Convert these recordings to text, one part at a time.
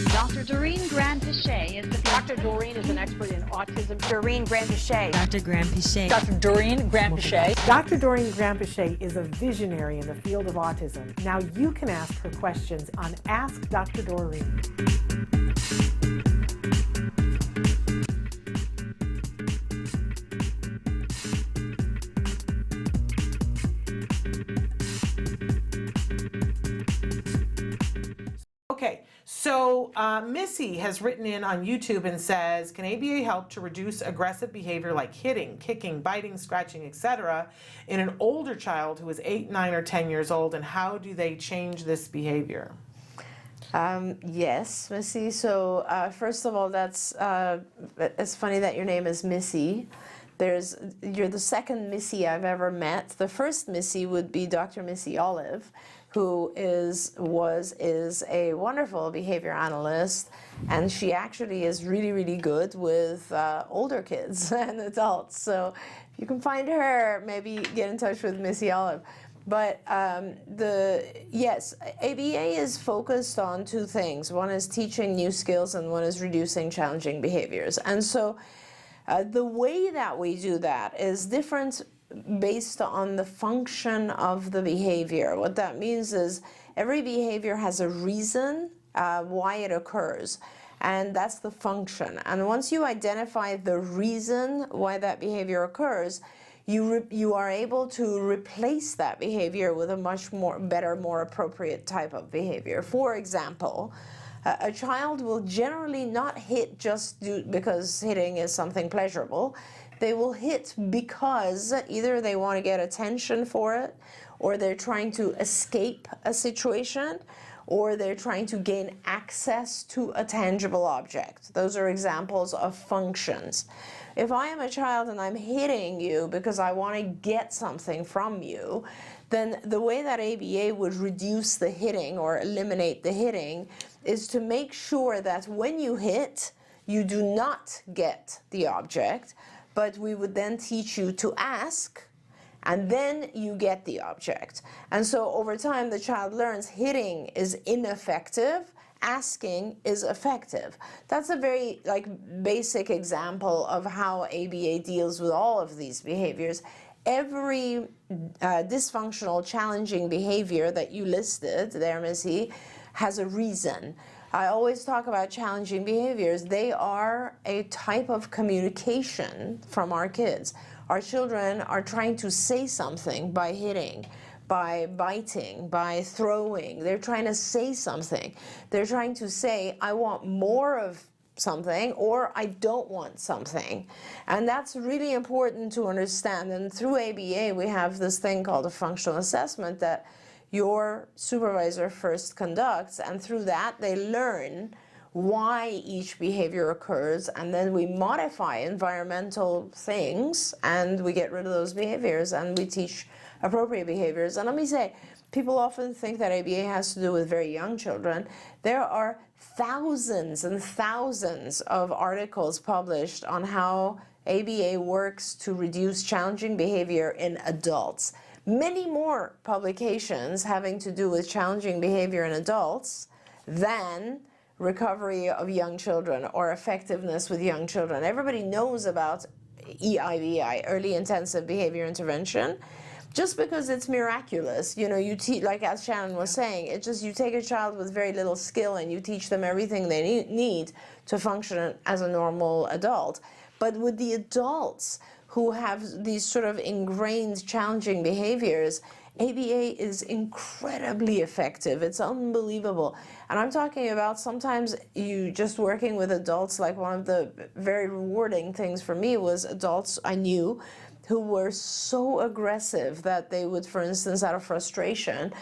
Dr. Doreen Grand-Pichet is the Dr. Doreen is an expert in autism. Doreen Grand-Pichet. Dr. Grand-Pichet. Dr. Doreen Grand-Pichet. Dr. Doreen Grand-Pichet is a visionary in the field of autism. Now you can ask her questions on Ask Dr. Doreen. Okay, so Missy has written in on YouTube and says, can ABA help to reduce aggressive behavior like hitting, kicking, biting, scratching, etc. in an older child who is 8, 9, or 10 years old, and how do they change this behavior? Yes, Missy. So first of all, it's funny that your name is Missy. You're the second Missy I've ever met. The first Missy would be Dr. Missy Olive, who is a wonderful behavior analyst, and she actually is really, really good with older kids and adults. So if you can find her, maybe get in touch with Missy Olive. But yes, ABA is focused on two things. One is teaching new skills, and one is reducing challenging behaviors. And so the way that we do that is different based on the function of the behavior. What that means is every behavior has a reason why it occurs, and that's the function. And once you identify the reason why that behavior occurs, you are able to replace that behavior with a much better, more appropriate type of behavior. For example, a child will generally not hit just because hitting is something pleasurable. They will hit because either they want to get attention for it, or they're trying to escape a situation, or they're trying to gain access to a tangible object. Those are examples of functions. If I am a child and I'm hitting you because I want to get something from you, then the way that ABA would reduce the hitting or eliminate the hitting is to make sure that when you hit, you do not get the object, but we would then teach you to ask, and then you get the object. And so over time, the child learns hitting is ineffective, asking is effective. That's a very basic example of how ABA deals with all of these behaviors. Every dysfunctional, challenging behavior that you listed there, Missy, has a reason. I always talk about challenging behaviors. They are a type of communication from our kids. Our children are trying to say something by hitting, by biting, by throwing. They're trying to say something. They're trying to say, I want more of something, or I don't want something. And that's really important to understand. And through ABA, we have this thing called a functional assessment that your supervisor first conducts, and through that they learn why each behavior occurs, and then we modify environmental things and we get rid of those behaviors and we teach appropriate behaviors. And let me say, people often think that ABA has to do with very young children. There are thousands and thousands of articles published on how ABA works to reduce challenging behavior in adults. Many more publications having to do with challenging behavior in adults than recovery of young children or effectiveness with young children. Everybody knows about EIBI, early intensive behavior intervention, just because it's miraculous. You know, you teach, like as Shannon was saying, it's just you take a child with very little skill and you teach them everything they need to function as a normal adult. But with the adults who have these sort of ingrained challenging behaviors, ABA is incredibly effective. It's unbelievable. And I'm talking about sometimes you just working with adults, like one of the very rewarding things for me was adults I knew who were so aggressive that they would, for instance, out of frustration,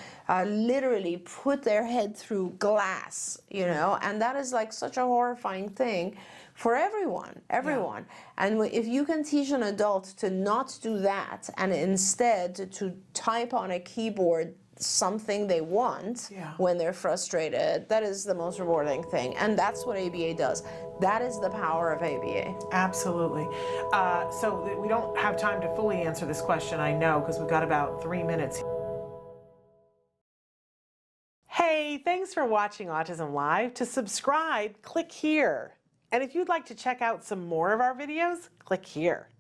literally put their head through glass, you know, and that is like such a horrifying thing for everyone. Yeah. And if you can teach an adult to not do that and instead to type on a keyboard something they want when they're frustrated, that is the most rewarding thing. And that's what ABA does. That is the power of ABA. Absolutely. So we don't have time to fully answer this question, I know, because we've got about 3 minutes. Hey, Hey, thanks for watching Autism Live. To subscribe, click here. And if you'd like to check out some more of our videos, click here.